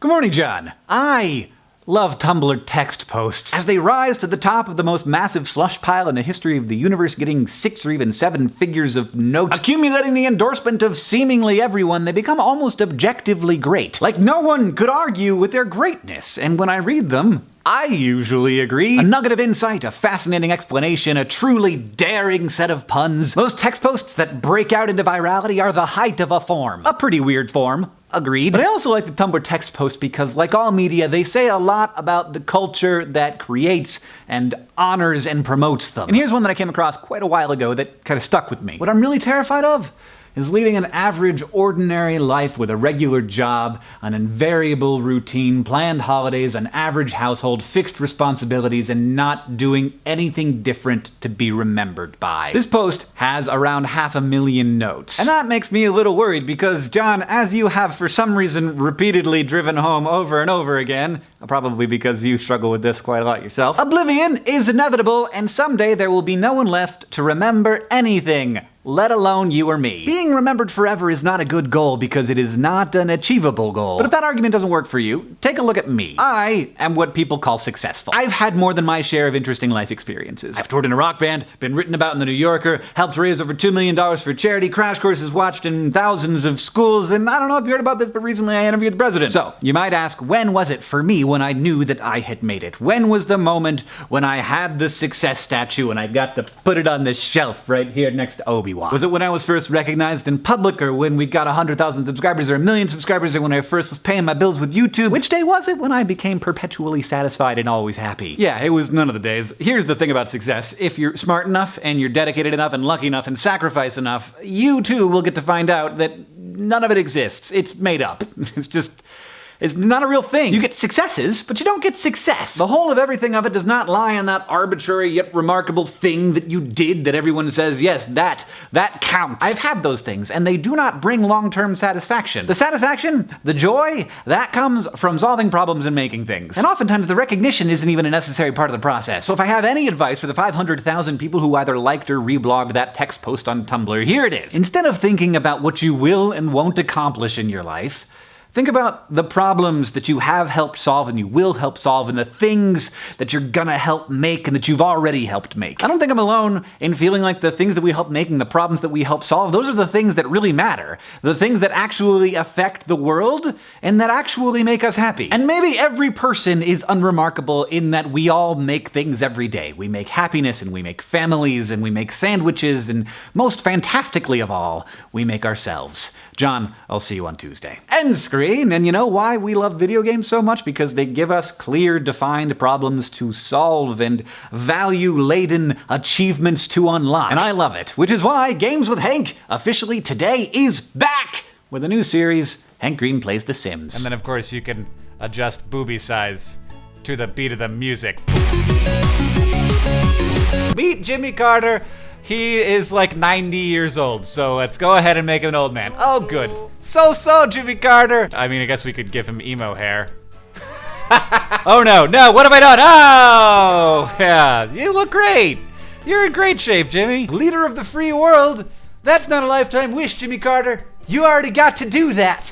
Good morning, John. I love Tumblr text posts as they rise to the top of the most massive slush pile in the history of the universe, getting 6 or even 7 figures of notes, accumulating the endorsement of seemingly everyone. They become almost objectively great. Like no one could argue with their greatness. And when I read them, I usually agree. A nugget of insight, a fascinating explanation, a truly daring set of puns. Those text posts that break out into virality are the height of a form. A pretty weird form. Agreed. But I also like the Tumblr text post because, like all media, they say a lot about the culture that creates and honors and promotes them. And here's one that I came across quite a while ago that kind of stuck with me. What I'm really terrified of is leading an average, ordinary life with a regular job, an invariable routine, planned holidays, an average household, fixed responsibilities, and not doing anything different to be remembered by. This post has around 500,000 notes. And that makes me a little worried because, John, as you have for some reason repeatedly driven home over and over again, probably because you struggle with this quite a lot yourself, oblivion is inevitable, and someday there will be no one left to remember anything, let alone you or me. Being remembered forever is not a good goal because it is not an achievable goal. But if that argument doesn't work for you, take a look at me. I am what people call successful. I've had more than my share of interesting life experiences. I've toured in a rock band, been written about in the New Yorker, helped raise over $2 million for charity, crash courses watched in thousands of schools, and I don't know if you heard about this, but recently I interviewed the president. So, you might ask, when was it for me when I knew that I had made it? When was the moment when I had the success statue and I got to put it on this shelf right here next to Obi-Wan? Was it when I was first recognized in public, or when we got 100,000 subscribers or 1 million subscribers, or when I first was paying my bills with YouTube? Which day was it when I became perpetually satisfied and always happy? Yeah, it was none of the days. Here's the thing about success. If you're smart enough, and you're dedicated enough, and lucky enough, and sacrifice enough, you too will get to find out that none of it exists. It's made up. It's not a real thing. You get successes, but you don't get success. The whole of everything of it does not lie on that arbitrary yet remarkable thing that you did that everyone says, yes, that counts. I've had those things, and they do not bring long-term satisfaction. The satisfaction, the joy, that comes from solving problems and making things. And oftentimes the recognition isn't even a necessary part of the process. So if I have any advice for the 500,000 people who either liked or reblogged that text post on Tumblr, here it is. Instead of thinking about what you will and won't accomplish in your life, think about the problems that you have helped solve and you will help solve, and the things that you're gonna help make and that you've already helped make. I don't think I'm alone in feeling like the things that we help make and the problems that we help solve, those are the things that really matter. The things that actually affect the world and that actually make us happy. And maybe every person is unremarkable in that we all make things every day. We make happiness, and we make families, and we make sandwiches, and most fantastically of all, we make ourselves. John, I'll see you on Tuesday. End screen. And you know why we love video games so much? Because they give us clear, defined problems to solve and value-laden achievements to unlock. And I love it, which is why Games with Hank officially today is back with a new series, Hank Green Plays The Sims. And then of course you can adjust boobie size to the beat of the music. Meet Jimmy Carter. He is like 90 years old, so let's go ahead and make him an old man. Oh, good. So, Jimmy Carter. I mean, I guess we could give him emo hair. Oh, no, what have I done? Oh, yeah, you look great. You're in great shape, Jimmy. Leader of the free world. That's not a lifetime wish, Jimmy Carter. You already got to do that.